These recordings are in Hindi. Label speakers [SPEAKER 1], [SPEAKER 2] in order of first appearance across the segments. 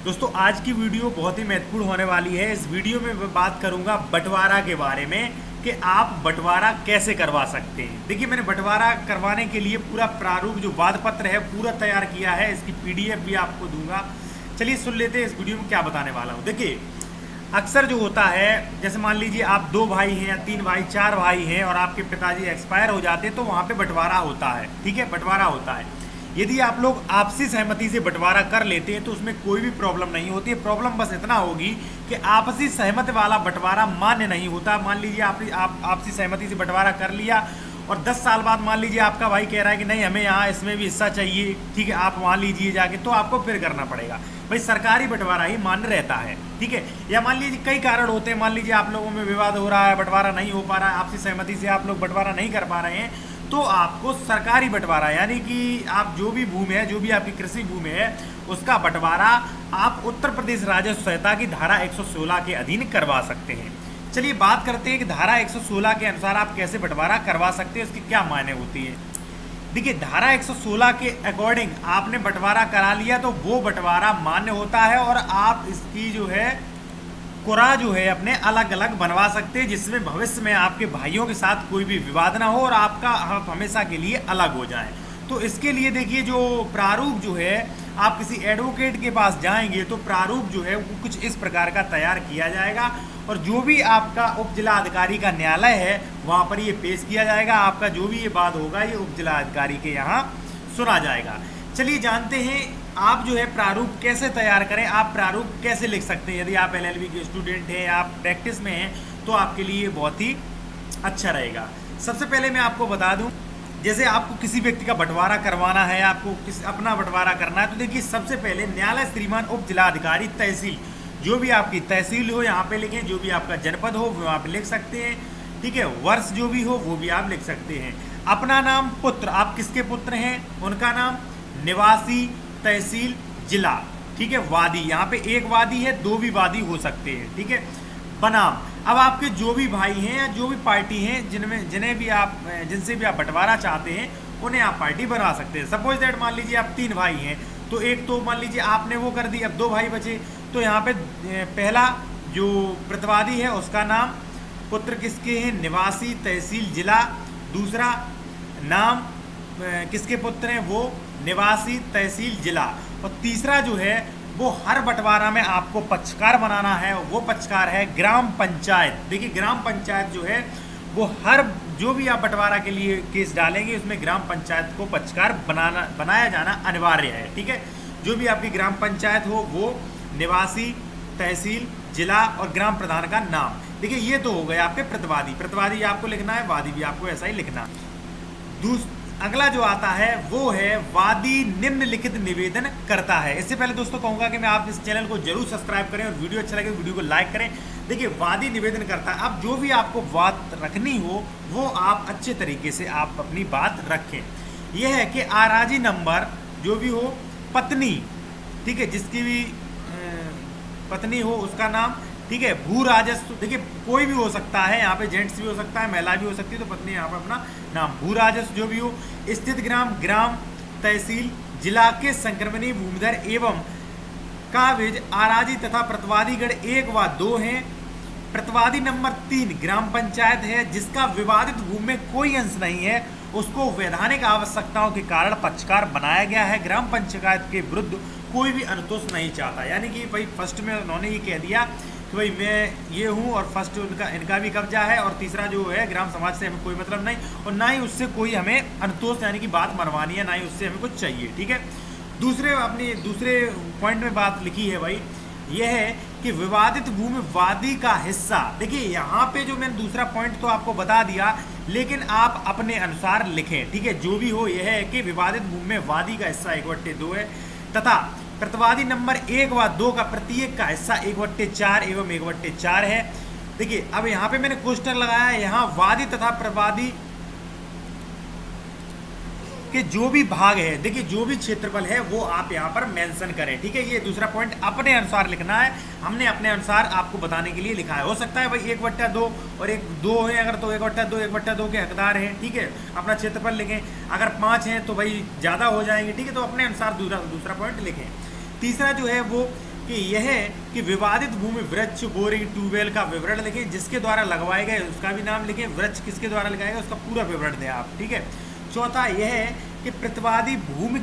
[SPEAKER 1] दोस्तों आज की वीडियो बहुत ही महत्वपूर्ण होने वाली है। इस वीडियो में मैं बात करूंगा बंटवारा के बारे में कि आप बंटवारा कैसे करवा सकते हैं। देखिए, मैंने बंटवारा करवाने के लिए पूरा प्रारूप जो वाद पत्र है पूरा तैयार किया है। इसकी पीडीएफ भी आपको दूंगा। चलिए सुन लेते हैं इस वीडियो में क्या बताने वाला हूँ। देखिए, अक्सर जो होता है, जैसे मान लीजिए आप 2 भाई हैं या 3 भाई 4 भाई हैं और आपके पिताजी एक्सपायर हो जाते हैं तो वहाँ पे बंटवारा होता है। ठीक है, बंटवारा होता है। यदि आप लोग आपसी सहमति से बंटवारा कर लेते हैं तो उसमें कोई भी प्रॉब्लम नहीं होती है। प्रॉब्लम बस इतना होगी कि आपसी सहमति वाला बंटवारा मान्य नहीं होता। मान लीजिए आप आपसी सहमति से बंटवारा कर लिया और 10 साल बाद मान लीजिए आपका भाई कह रहा है कि नहीं, हमें यहाँ इसमें भी हिस्सा चाहिए, ठीक है, आप वहाँ लीजिए जाके, तो आपको फिर करना पड़ेगा। भाई सरकारी बंटवारा ही मान्य रहता है, ठीक है। या मान लीजिए कई कारण होते हैं, मान लीजिए आप लोगों में विवाद हो रहा है, बंटवारा नहीं हो पा रहा है, आपसी सहमति से आप लोग बंटवारा नहीं कर पा रहे हैं, तो आपको सरकारी बंटवारा यानी कि आप जो भी भूमि है, जो भी आपकी कृषि भूमि है, उसका बंटवारा आप उत्तर प्रदेश राजस्व संहिता की धारा 116 के अधीन करवा सकते हैं। चलिए बात करते हैं कि धारा 116 के अनुसार आप कैसे बंटवारा करवा सकते हैं, उसकी क्या मायने होती है। देखिए, धारा 116 के अकॉर्डिंग आपने बंटवारा करा लिया तो वो बंटवारा मान्य होता है और आप इसकी जो है कुरा जो है अपने अलग अलग बनवा सकते हैं, जिसमें भविष्य में आपके भाइयों के साथ कोई भी विवाद ना हो और आप हमेशा के लिए अलग हो जाए। तो इसके लिए देखिए, जो प्रारूप जो है, आप किसी एडवोकेट के पास जाएंगे तो प्रारूप जो है वो कुछ इस प्रकार का तैयार किया जाएगा और जो भी आपका उप जिला अधिकारी का न्यायालय है वहाँ पर ये पेश किया जाएगा। आपका जो भी ये बात होगा ये उप जिला अधिकारी के यहाँ सुना जाएगा। चलिए जानते हैं आप जो है प्रारूप कैसे तैयार करें, आप प्रारूप कैसे लिख सकते हैं। यदि आप एलएलबी के स्टूडेंट हैं, आप प्रैक्टिस में हैं, तो आपके लिए बहुत ही अच्छा रहेगा। सबसे पहले मैं आपको बता दूं, जैसे आपको किसी व्यक्ति का बंटवारा करवाना है, आपको अपना बंटवारा करना है, तो देखिए सबसे पहले न्यायालय श्रीमान उप जिलाधिकारी तहसील, जो भी आपकी तहसील हो यहाँ पे लिखें, जो भी आपका जनपद हो वो वहाँ पे लिख सकते हैं, ठीक है। वर्ष जो भी हो वो भी आप लिख सकते हैं। अपना नाम, पुत्र, आप किसके पुत्र हैं उनका नाम, निवासी, तहसील, जिला, ठीक है। वादी, यहाँ पे एक वादी है, 2 भी वादी हो सकते हैं, ठीक है। बनाम, अब आपके जो भी भाई हैं या जो भी पार्टी हैं जिनसे भी आप बंटवारा चाहते हैं उन्हें आप पार्टी बना सकते हैं। सपोज दैट मान लीजिए आप 3 भाई हैं तो एक तो मान लीजिए आपने वो कर दी, अब 2 भाई बचे, तो यहाँ पे पहला जो प्रतिवादी है उसका नाम, पुत्र किसके हैं, निवासी, तहसील, जिला। दूसरा नाम किसके पुत्र हैं, वो निवासी, तहसील, जिला। और तीसरा जो है वो हर बंटवारा में आपको पक्षकार बनाना है, वो पक्षकार है ग्राम पंचायत। देखिए, ग्राम पंचायत जो है वो हर जो भी आप बंटवारा के लिए केस डालेंगे उसमें ग्राम पंचायत को पक्षकार बनाया जाना अनिवार्य है, ठीक है। जो भी आपकी ग्राम पंचायत हो वो निवासी, तहसील, जिला और ग्राम प्रधान का नाम। देखिए, ये तो हो गए आपके प्रतिवादी आपको लिखना है, वादी भी आपको ऐसा ही लिखना। अगला जो आता है वो है वादी निम्नलिखित निवेदन करता है। इससे पहले दोस्तों कहूंगा कि मैं आप इस चैनल को जरूर सब्सक्राइब करें और वीडियो अच्छा लगे तो वीडियो को लाइक करें। देखिए, वादी निवेदन करता है, अब जो भी आपको बात रखनी हो वो आप अच्छे तरीके से आप अपनी बात रखें। यह है कि आराजी नंबर जो भी हो, पत्नी, ठीक है, जिसकी भी पत्नी हो उसका नाम, ठीक है। भू राजस्व, देखिए कोई भी हो सकता है, यहाँ पे जेंट्स भी हो सकता है, महिला भी हो सकती है, तो पत्नी यहाँ पर अपना नाम। भू राजस्व जो भी हो, स्थित ग्राम, तहसील, जिला के संक्रमणीय भूमिधर एवं काबिज आराजी तथा प्रतिवादीगण 1 व 2 हैं। प्रतिवादी नंबर 3 ग्राम पंचायत है जिसका विवादित भूमि में कोई अंश नहीं है, उसको वैधानिक आवश्यकताओं के कारण पक्षकार बनाया गया है। ग्राम पंचायत के विरुद्ध कोई भी अनुतोष नहीं चाहता, यानी कि भाई फर्स्ट में उन्होंने ये कह दिया कि भाई मैं ये हूँ और फर्स्ट इनका भी कब्जा है, और तीसरा जो है ग्राम समाज से हमें कोई मतलब नहीं और ना ही उससे कोई हमें अनुतोष यानी कि बात मनवानी है, ना ही उससे हमें कुछ चाहिए, ठीक है। दूसरे पॉइंट में बात लिखी है भाई, यह है कि विवादित भूमि वादी का हिस्सा। देखिए, यहाँ पे जो मैंने दूसरा पॉइंट तो आपको बता दिया, लेकिन आप अपने अनुसार लिखें, ठीक है। जो भी हो, यह है कि विवादित भूमि में वादी का हिस्सा 1/2 है तथा प्रतिवादी नंबर 1 व 2 का प्रत्येक का हिस्सा 1/4 एवं 1/4 है। देखिए, अब यहाँ पे मैंने क्वेश्चन लगाया है, यहाँ वादी तथा प्रतिवादी कि जो भी भाग है, देखिए जो भी क्षेत्रफल है वो आप यहाँ पर मेंशन करें, ठीक है। ये दूसरा पॉइंट अपने अनुसार लिखना है, हमने अपने अनुसार आपको बताने के लिए लिखा है। हो सकता है भाई 1/2 और 2 है अगर, तो 1/2 के हकदार हैं, ठीक है, अपना क्षेत्रफल लिखें। अगर 5 हैं तो भाई ज़्यादा हो जाएंगे, ठीक है, तो अपने अनुसार दूसरा पॉइंट लिखें। तीसरा जो है वो कि यह है कि विवादित भूमि वृक्ष, बोरिंग, ट्यूबवेल का विवरण लिखें, जिसके द्वारा लगवाए गए उसका भी नाम लिखें, वृक्ष किसके द्वारा लगाया गया उसका पूरा विवरण दें आप, ठीक है। चौथा यह है कि प्रतिवादी भूमि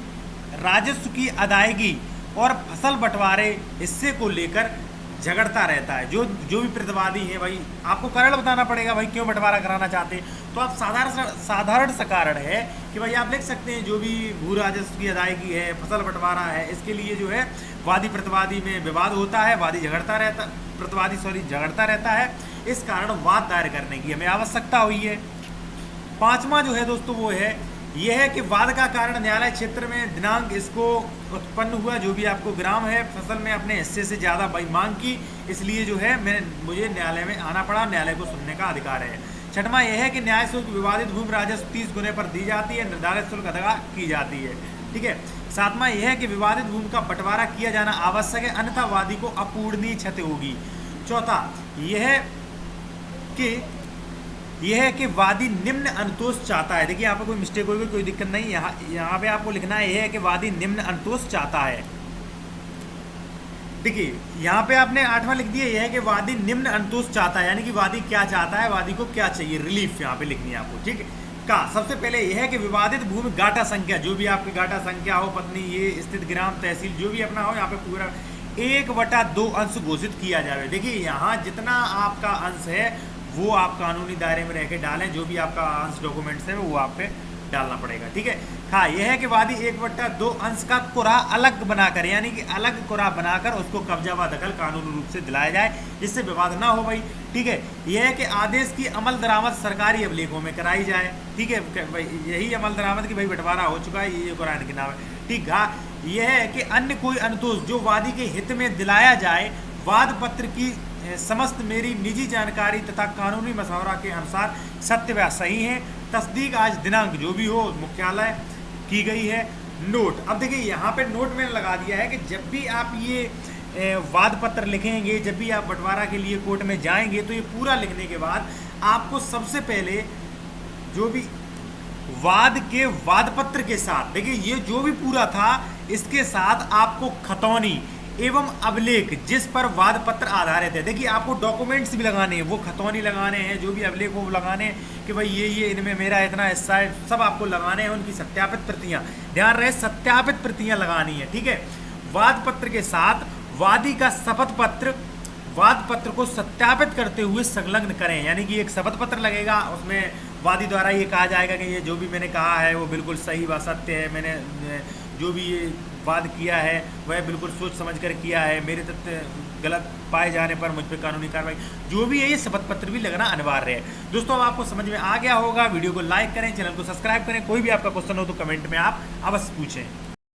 [SPEAKER 1] राजस्व की अदायगी और फसल बंटवारे हिस्से को लेकर झगड़ता रहता है। जो भी प्रतिवादी है भाई, आपको कारण बताना पड़ेगा भाई क्यों बंटवारा कराना चाहते हैं। तो आप साधारण सा कारण है कि भाई आप लिख सकते हैं जो भी भू राजस्व की अदायगी है, फसल बंटवारा है, इसके लिए जो है वादी प्रतिवादी में विवाद होता है, प्रतिवादी झगड़ता रहता है, इस कारण वाद दायर करने की हमें आवश्यकता हुई है। पांचवा जो है दोस्तों वो है यह है कि वाद का कारण न्यायालय क्षेत्र में दिनांक इसको उत्पन्न हुआ, जो भी आपको ग्राम है फसल में अपने हिस्से से ज़्यादा मांग की, इसलिए जो है मुझे न्यायालय में आना पड़ा, न्यायालय को सुनने का अधिकार है। छठवां यह है कि न्याय शुल्क विवादित भूमि राजस्व 30 गुने पर दी जाती है, निर्धारित शुल्क अदा की जाती है, ठीक है। सातवां यह है कि विवादित भूमि का बंटवारा किया जाना आवश्यक है, अन्यथा वादी को अपूरणीय क्षति होगी। चौथा यह है कि वादी निम्न अनुतोष चाहता है। देखिए यहाँ पे कोई मिस्टेक होगी, कोई दिक्कत नहीं, यहाँ पे आपको लिखना है यह है कि वादी निम्न अनुतोष चाहता है। देखिए यहाँ पे आपने 8वां लिख दिया, यह है कि वादी निम्न अनुतोष चाहता है, यानी कि वादी क्या चाहता है, वादी को क्या चाहिए, रिलीफ यहाँ पे लिखनी है आपको, ठीक है। सबसे पहले यह है कि विवादित भूमि गाटा संख्या, जो भी आपकी गाटा संख्या हो, पत्नी ये स्थित ग्राम तहसील जो भी अपना हो, यहाँ पे पूरा 1/2 अंश घोषित किया जाए। देखिए यहाँ जितना आपका अंश है वो आप कानूनी दायरे में रह के डालें, जो भी आपका अंश डॉक्यूमेंट्स है वो आप पे डालना पड़ेगा, ठीक है। हाँ, यह है कि वादी 1/2 अंश का कुरा अलग बनाकर, यानी कि अलग कुरा बनाकर उसको कब्जा व दखल कानूनी रूप से दिलाया जाए, जिससे विवाद ना हो भाई, ठीक है। यह है कि आदेश की अमल दरामद सरकारी अभिलेखों में कराई जाए, ठीक है भाई, यही अमल दरामद की भाई बंटवारा हो चुका है, ये कुरान के नाम है, ठीक है। यह है कि अन्य कोई अनुतोष जो वादी के हित में दिलाया जाए, वाद पत्र की समस्त मेरी निजी जानकारी तथा कानूनी मशवरा के अनुसार सत्य व सही है, तस्दीक आज दिनांक जो भी हो मुख्यालय की गई है। नोट, अब देखिए यहाँ पे नोट मैंने लगा दिया है कि जब भी आप ये वाद पत्र लिखेंगे, जब भी आप बंटवारा के लिए कोर्ट में जाएंगे, तो ये पूरा लिखने के बाद आपको सबसे पहले जो भी वाद के वाद पत्र के साथ, देखिए ये जो भी पूरा था इसके साथ आपको खतौनी एवं अभिलेख जिस पर वाद पत्र आधारित है, देखिए आपको डॉक्यूमेंट्स भी लगाने हैं, वो खतौनी लगाने हैं, जो भी अभिलेख वो लगाने हैं कि भाई ये इनमें मेरा इतना हिस्सा है, सब आपको लगाने हैं, उनकी सत्यापित प्रतियां, ध्यान रहे सत्यापित प्रतियां लगानी है, ठीक है। वाद पत्र के साथ वादी का शपथ पत्र वाद पत्र को सत्यापित करते हुए संलग्न करें, यानी कि एक शपथ पत्र लगेगा, उसमें वादी द्वारा ये कहा जाएगा कि ये जो भी मैंने कहा है वो बिल्कुल सही व सत्य है, मैंने जो भी ये वाद किया है वह बिल्कुल सोच समझ कर किया है, मेरे तथ्य गलत पाए जाने पर मुझ पर कानूनी कार्रवाई, जो भी है ये शपथ पत्र भी लगना अनिवार्य है। दोस्तों अब आपको समझ में आ गया होगा, वीडियो को लाइक करें, चैनल को सब्सक्राइब करें, कोई भी आपका क्वेश्चन हो तो कमेंट में आप अवश्य पूछें।